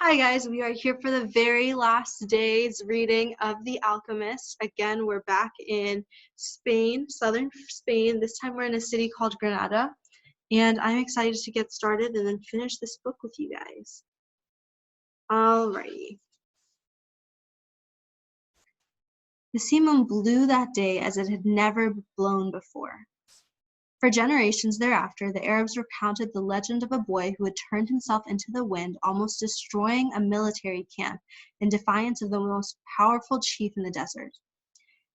Hi guys, we are here for the very last day's reading of The Alchemist. Again, we're back in Spain, southern Spain. This time we're in a city called Granada, and I'm excited to get started and then finish this book with you guys. Alrighty. The sea moon blew that day as it had never blown before. For generations thereafter, the Arabs recounted the legend of a boy who had turned himself into the wind, almost destroying a military camp in defiance of the most powerful chief in the desert.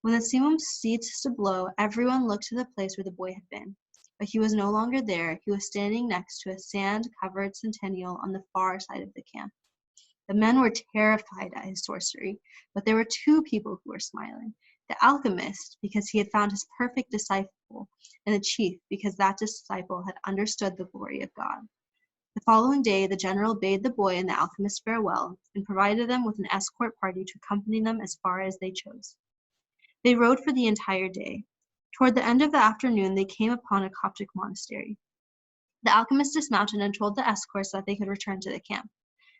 When the Simum ceased to blow, everyone looked to the place where the boy had been. But he was no longer there. He was standing next to a sand-covered centennial on the far side of the camp. The men were terrified at his sorcery, but there were two people who were smiling. The alchemist, because he had found his perfect disciple, and the chief, because that disciple had understood the glory of God. The following day, the general bade the boy and the alchemist farewell, and provided them with an escort party to accompany them as far as they chose. They rode for the entire day. Toward the end of the afternoon, they came upon a Coptic monastery. The alchemist dismounted and told the escorts that they could return to the camp.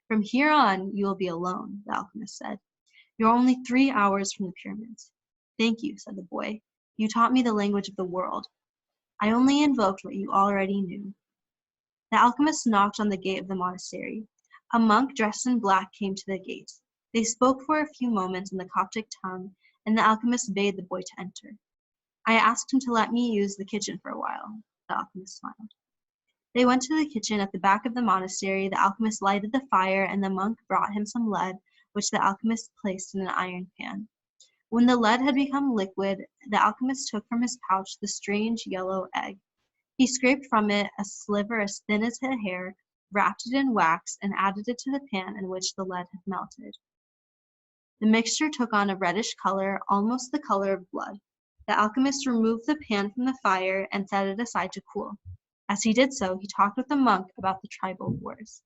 "From here on, you will be alone," the alchemist said. "You're only 3 hours from the pyramids." "Thank you," said the boy. "You taught me the language of the world. I only invoked what you already knew." The alchemist knocked on the gate of the monastery. A monk dressed in black came to the gate. They spoke for a few moments in the Coptic tongue, and the alchemist bade the boy to enter. "I asked him to let me use the kitchen for a while," the alchemist smiled. They went to the kitchen at the back of the monastery. The alchemist lighted the fire, and the monk brought him some lead, which the alchemist placed in an iron pan. When the lead had become liquid, the alchemist took from his pouch the strange yellow egg. He scraped from it a sliver as thin as a hair, wrapped it in wax, and added it to the pan in which the lead had melted. The mixture took on a reddish color, almost the color of blood. The alchemist removed the pan from the fire and set it aside to cool. As he did so, he talked with the monk about the tribal wars.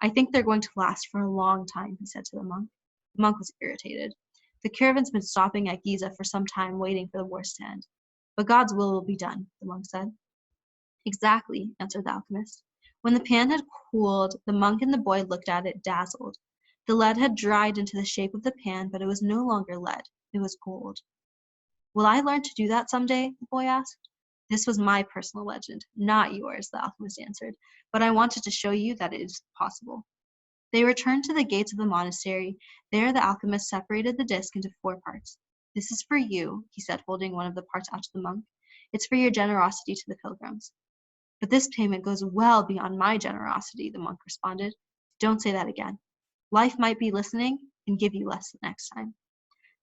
"I think they're going to last for a long time," he said to the monk. The monk was irritated. "The caravan's been stopping at Giza for some time, waiting for the wars to end. But God's will be done," the monk said. "Exactly," answered the alchemist. When the pan had cooled, the monk and the boy looked at it, dazzled. The lead had dried into the shape of the pan, but it was no longer lead. It was gold. "Will I learn to do that someday?" the boy asked. "This was my personal legend, not yours," the alchemist answered, "but I wanted to show you that it is possible." They returned to the gates of the monastery. There the alchemist separated the disc into 4 parts. "This is for you," he said, holding one of the parts out to the monk. "It's for your generosity to the pilgrims." "But this payment goes well beyond my generosity," the monk responded. "Don't say that again. Life might be listening and give you less next time."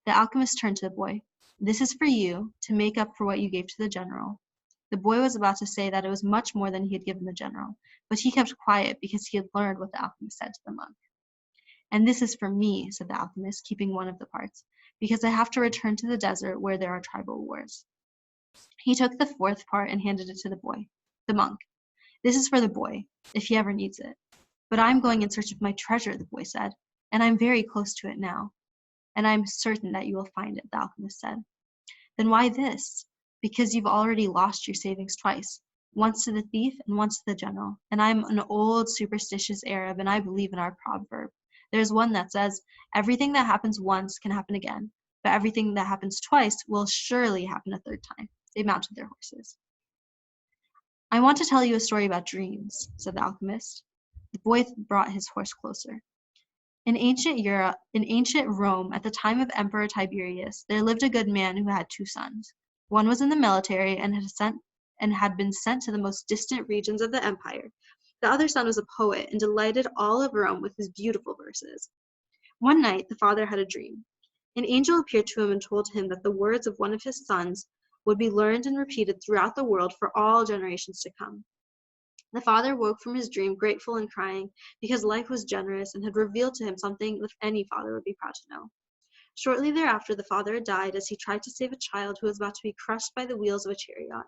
The alchemist turned to the boy. "This is for you, to make up for what you gave to the general." The boy was about to say that it was much more than he had given the general, but he kept quiet because he had learned what the alchemist said to the monk. "And this is for me," said the alchemist, keeping one of the parts, "because I have to return to the desert where there are tribal wars." He took the 4th part and handed it to the monk. "This is for the boy, if he ever needs it." "But I'm going in search of my treasure," the boy said, "and I'm very close to it now." "And I'm certain that you will find it," the alchemist said. "Then why this?" "Because you've already lost your savings twice, once to the thief and once to the general. And I'm an old superstitious Arab, and I believe in our proverb. There's one that says, 'Everything that happens once can happen again, but everything that happens twice will surely happen a third time.'" They mounted their horses. "I want to tell you a story about dreams," said the alchemist. The boy brought his horse closer. In ancient Rome, at the time of Emperor Tiberius, there lived a good man who had 2 sons. One was in the military and had been sent to the most distant regions of the empire. The other son was a poet and delighted all of Rome with his beautiful verses. One night, the father had a dream. An angel appeared to him and told him that the words of one of his sons would be learned and repeated throughout the world for all generations to come. The father woke from his dream grateful and crying, because life was generous and had revealed to him something that any father would be proud to know. Shortly thereafter, the father died as he tried to save a child who was about to be crushed by the wheels of a chariot.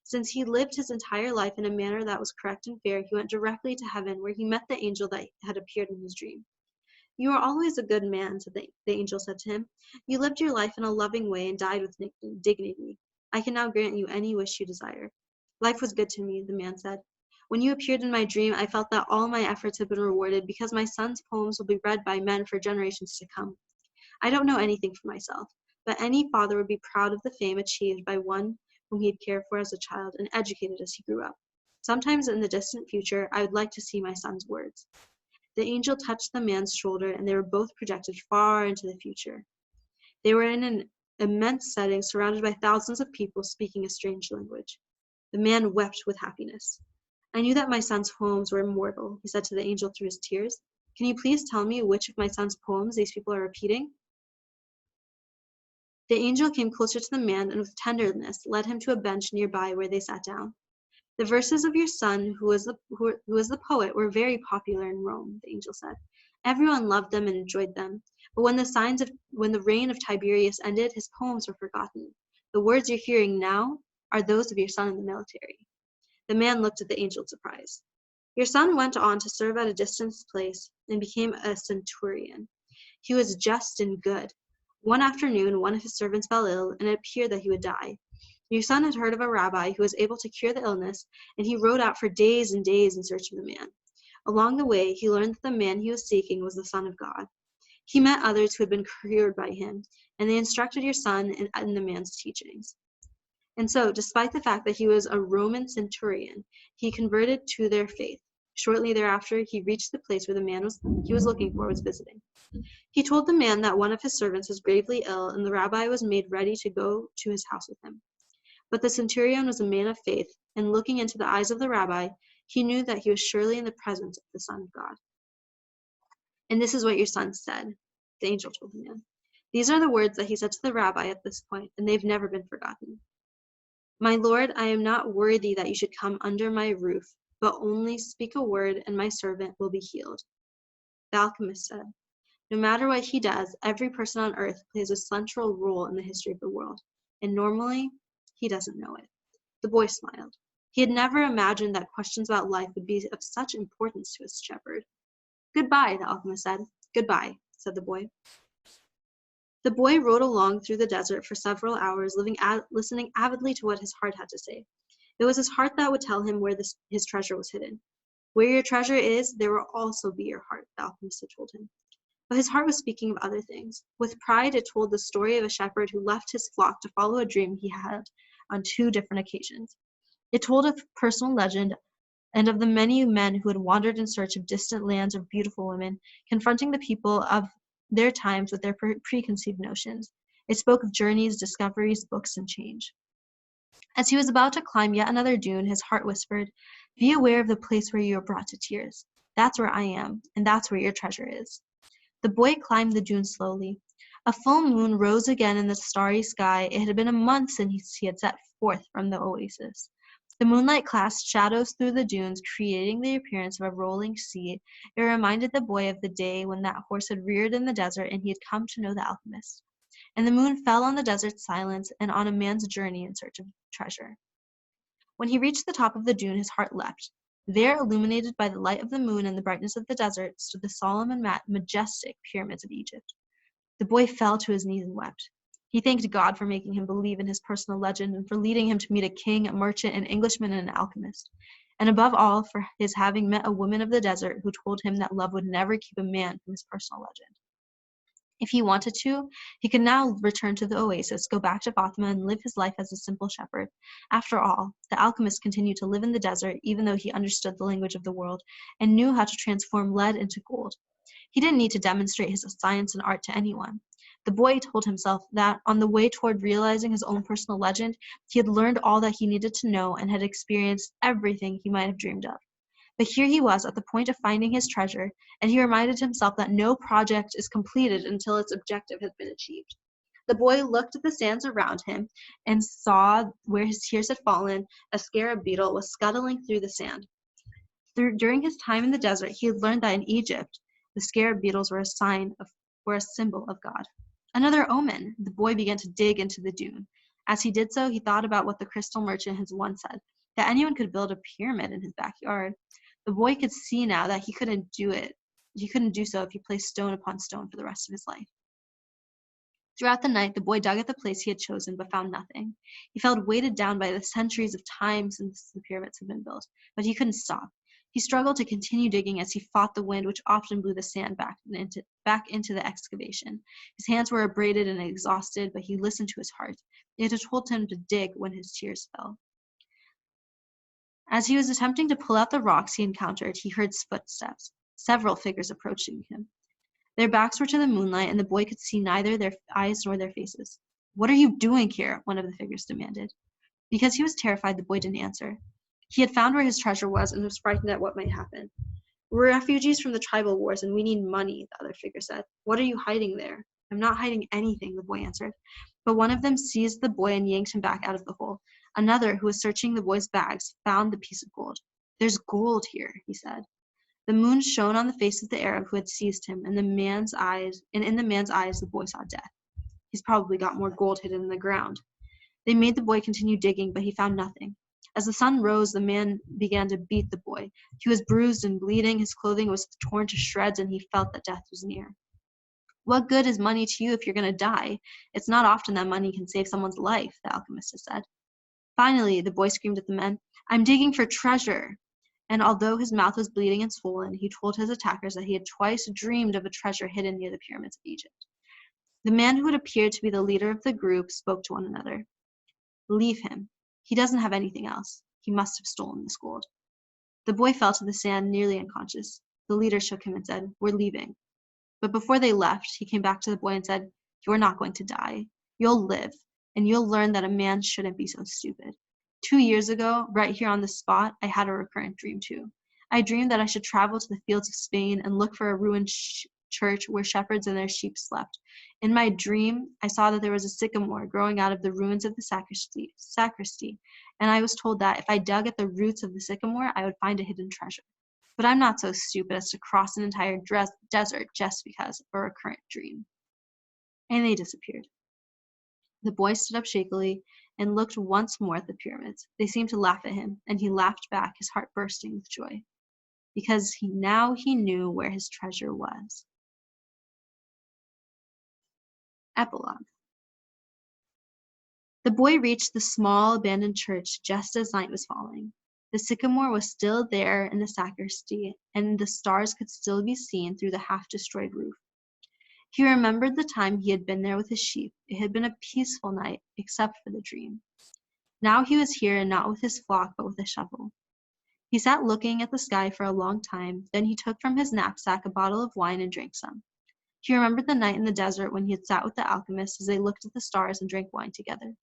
Since he lived his entire life in a manner that was correct and fair, he went directly to heaven, where he met the angel that had appeared in his dream. "You are always a good man," the angel said to him. "You lived your life in a loving way and died with dignity. I can now grant you any wish you desire." "Life was good to me," the man said. When you appeared in my dream, I felt that all my efforts had been rewarded because my son's poems will be read by men for generations to come. I don't know anything for myself, but any father would be proud of the fame achieved by one whom he had cared for as a child and educated as he grew up. Sometimes in the distant future, I would like to see my son's words. The angel touched the man's shoulder, and they were both projected far into the future. They were in an immense setting surrounded by thousands of people speaking a strange language. The man wept with happiness. I knew that my son's poems were immortal, he said to the angel through his tears. Can you please tell me which of my son's poems these people are repeating? The angel came closer to the man and with tenderness led him to a bench nearby where they sat down. The verses of your son, who was the poet, were very popular in Rome, the angel said. Everyone loved them and enjoyed them. But when the reign of Tiberius ended, his poems were forgotten. The words you're hearing now are those of your son in the military. The man looked at the angel in surprise. Your son went on to serve at a distant place and became a centurion. He was just and good. One afternoon, one of his servants fell ill, and it appeared that he would die. Your son had heard of a rabbi who was able to cure the illness, and he rode out for days and days in search of the man. Along the way, he learned that the man he was seeking was the Son of God. He met others who had been cured by him, and they instructed your son in the man's teachings. And so, despite the fact that he was a Roman centurion, he converted to their faith. Shortly thereafter, he reached the place where the man he was looking for was visiting. He told the man that one of his servants was gravely ill, and the rabbi was made ready to go to his house with him. But the centurion was a man of faith, and looking into the eyes of the rabbi, he knew that he was surely in the presence of the Son of God. And this is what your son said, the angel told the man. These are the words that he said to the rabbi at this point, and they've never been forgotten. My Lord, I am not worthy that you should come under my roof, but only speak a word and my servant will be healed. The alchemist said, no matter what he does, every person on earth plays a central role in the history of the world, and normally, he doesn't know it. The boy smiled. He had never imagined that questions about life would be of such importance to his shepherd. Goodbye, the alchemist said. Goodbye, said the boy. The boy rode along through the desert for several hours, listening avidly to what his heart had to say. It was his heart that would tell him where his treasure was hidden. Where your treasure is, there will also be your heart, the alchemist had told him. But his heart was speaking of other things. With pride, it told the story of a shepherd who left his flock to follow a dream he had on 2 different occasions. It told a personal legend and of the many men who had wandered in search of distant lands of beautiful women, confronting the people of their times with their preconceived notions. It spoke of journeys, discoveries, books, and change. As he was about to climb yet another dune, his heart whispered, be aware of the place where you are brought to tears. That's where I am, and that's where your treasure is. The boy climbed the dune slowly. A full moon rose again in the starry sky. It had been a month since he had set forth from the oasis. The moonlight cast shadows through the dunes, creating the appearance of a rolling sea. It reminded the boy of the day when that horse had reared in the desert and he had come to know the alchemist. And the moon fell on the desert silence and on a man's journey in search of treasure. When he reached the top of the dune, his heart leapt. There, illuminated by the light of the moon and the brightness of the desert, stood the solemn and majestic pyramids of Egypt. The boy fell to his knees and wept. He thanked God for making him believe in his personal legend and for leading him to meet a king, a merchant, an Englishman, and an alchemist. And above all, for his having met a woman of the desert who told him that love would never keep a man from his personal legend. If he wanted to, he could now return to the oasis, go back to Fatima, and live his life as a simple shepherd. After all, the alchemist continued to live in the desert, even though he understood the language of the world and knew how to transform lead into gold. He didn't need to demonstrate his science and art to anyone. The boy told himself that on the way toward realizing his own personal legend, he had learned all that he needed to know and had experienced everything he might have dreamed of. But here he was at the point of finding his treasure, and he reminded himself that no project is completed until its objective has been achieved. The boy looked at the sands around him and saw where his tears had fallen, a scarab beetle was scuttling through the sand. During his time in the desert, he had learned that in Egypt, the scarab beetles were a symbol of God. Another omen. The boy began to dig into the dune. As he did so, he thought about what the crystal merchant had once said, that anyone could build a pyramid in his backyard. The boy could see now that he couldn't do it. He couldn't do so if he placed stone upon stone for the rest of his life. Throughout the night, the boy dug at the place he had chosen, but found nothing. He felt weighted down by the centuries of time since the pyramids had been built, but he couldn't stop. He struggled to continue digging as he fought the wind, which often blew the sand back into the excavation. His hands were abraded and exhausted, but he listened to his heart. It had told him to dig when his tears fell. As he was attempting to pull out the rocks he encountered, he heard footsteps, several figures approaching him. Their backs were to the moonlight, and the boy could see neither their eyes nor their faces. "What are you doing here?" one of the figures demanded. Because he was terrified, the boy didn't answer. He had found where his treasure was and was frightened at what might happen. "We're refugees from the tribal wars, and we need money," the other figure said. "What are you hiding there?" "I'm not hiding anything," the boy answered. But one of them seized the boy and yanked him back out of the hole. Another, who was searching the boy's bags, found the piece of gold. "There's gold here," he said. The moon shone on the face of the Arab who had seized him, and in the man's eyes, the boy saw death. "He's probably got more gold hidden in the ground." They made the boy continue digging, but he found nothing. As the sun rose, the man began to beat the boy. He was bruised and bleeding, his clothing was torn to shreds, and he felt that death was near. "What good is money to you if you're going to die? It's not often that money can save someone's life," the alchemist had said. Finally, the boy screamed at the men, "I'm digging for treasure." And although his mouth was bleeding and swollen, he told his attackers that he had twice dreamed of a treasure hidden near the pyramids of Egypt. The man who had appeared to be the leader of the group spoke to one another. "Leave him. He doesn't have anything else. He must have stolen this gold." The boy fell to the sand, nearly unconscious. The leader shook him and said, "We're leaving." But before they left, he came back to the boy and said, "You're not going to die. You'll live, and you'll learn that a man shouldn't be so stupid. 2 years ago, right here on the spot, I had a recurrent dream too. I dreamed that I should travel to the fields of Spain and look for a ruined church where shepherds and their sheep slept. In my dream, I saw that there was a sycamore growing out of the ruins of the sacristy, and I was told that if I dug at the roots of the sycamore, I would find a hidden treasure. But I'm not so stupid as to cross an entire desert just because of a recurrent dream." And they disappeared. The boy stood up shakily and looked once more at the pyramids. They seemed to laugh at him, and he laughed back, his heart bursting with joy, because he knew where his treasure was. Epilogue. The boy reached the small abandoned church just as night was falling. The sycamore was still there in the sacristy, and the stars could still be seen through the half-destroyed roof. He remembered the time he had been there with his sheep. It had been a peaceful night, except for the dream. Now he was here, not with his flock, but with a shovel. He sat looking at the sky for a long time, then he took from his knapsack a bottle of wine and drank some. He remembered the night in the desert when he had sat with the alchemist as they looked at the stars and drank wine together.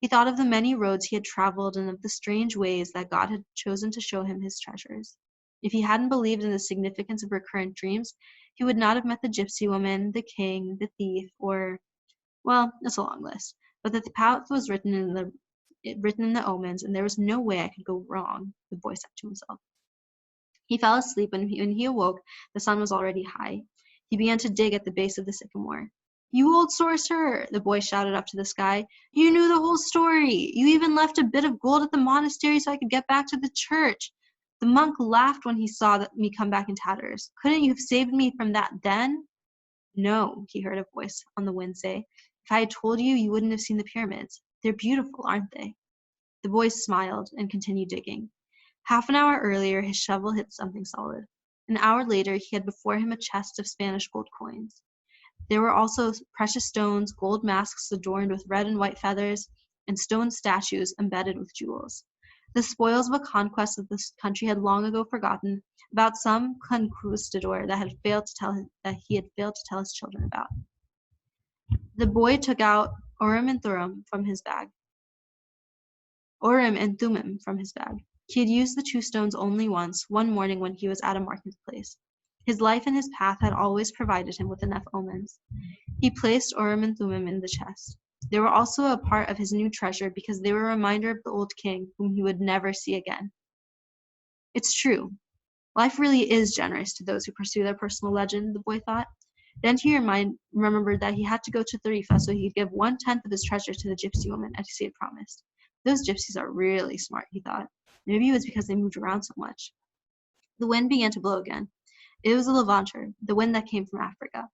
He thought of the many roads he had traveled and of the strange ways that God had chosen to show him his treasures. If he hadn't believed in the significance of recurrent dreams, he would not have met the gypsy woman, the king, the thief, well, it's a long list. But that the path was written in the omens, and there was no way I could go wrong, the boy said to himself. He fell asleep, and when he awoke, the sun was already high. He began to dig at the base of the sycamore. "You old sorcerer," the boy shouted up to the sky. "You knew the whole story. You even left a bit of gold at the monastery so I could get back to the church. The monk laughed when he saw me come back in tatters. Couldn't you have saved me from that then?" "No," he heard a voice on the wind say. "If I had told you, you wouldn't have seen the pyramids. They're beautiful, aren't they?" The boy smiled and continued digging. Half an hour earlier, his shovel hit something solid. An hour later, he had before him a chest of Spanish gold coins. There were also precious stones, gold masks adorned with red and white feathers, and stone statues embedded with jewels. The spoils of a conquest that this country had long ago forgotten, about some conquistador that he had failed to tell his children about. The boy took out Urim and Thummim from his bag. He had used the two stones only once, one morning when he was at a marketplace. His life and his path had always provided him with enough omens. He placed Urim and Thummim in the chest. They were also a part of his new treasure because they were a reminder of the old king, whom he would never see again. It's true. Life really is generous to those who pursue their personal legend, the boy thought. Then he remembered that he had to go to Tarifa so he could give 1/10 of his treasure to the gypsy woman, as he had promised. Those gypsies are really smart, he thought. Maybe it was because they moved around so much. The wind began to blow again. It was a levanter, the wind that came from Africa.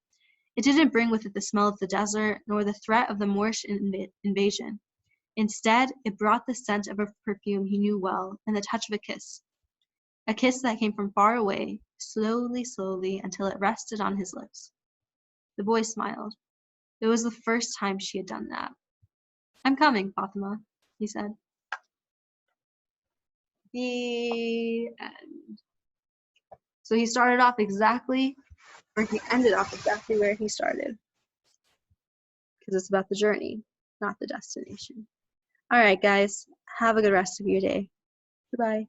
It didn't bring with it the smell of the desert, nor the threat of the Moorish invasion. Instead, it brought the scent of a perfume he knew well and the touch of a kiss that came from far away, slowly, slowly, until it rested on his lips. The boy smiled. It was the first time she had done that. "I'm coming, Fatima," he said. The end. So he started off exactly, or he ended off exactly where he started. Because it's about the journey, not the destination. All right, guys. Have a good rest of your day. Goodbye.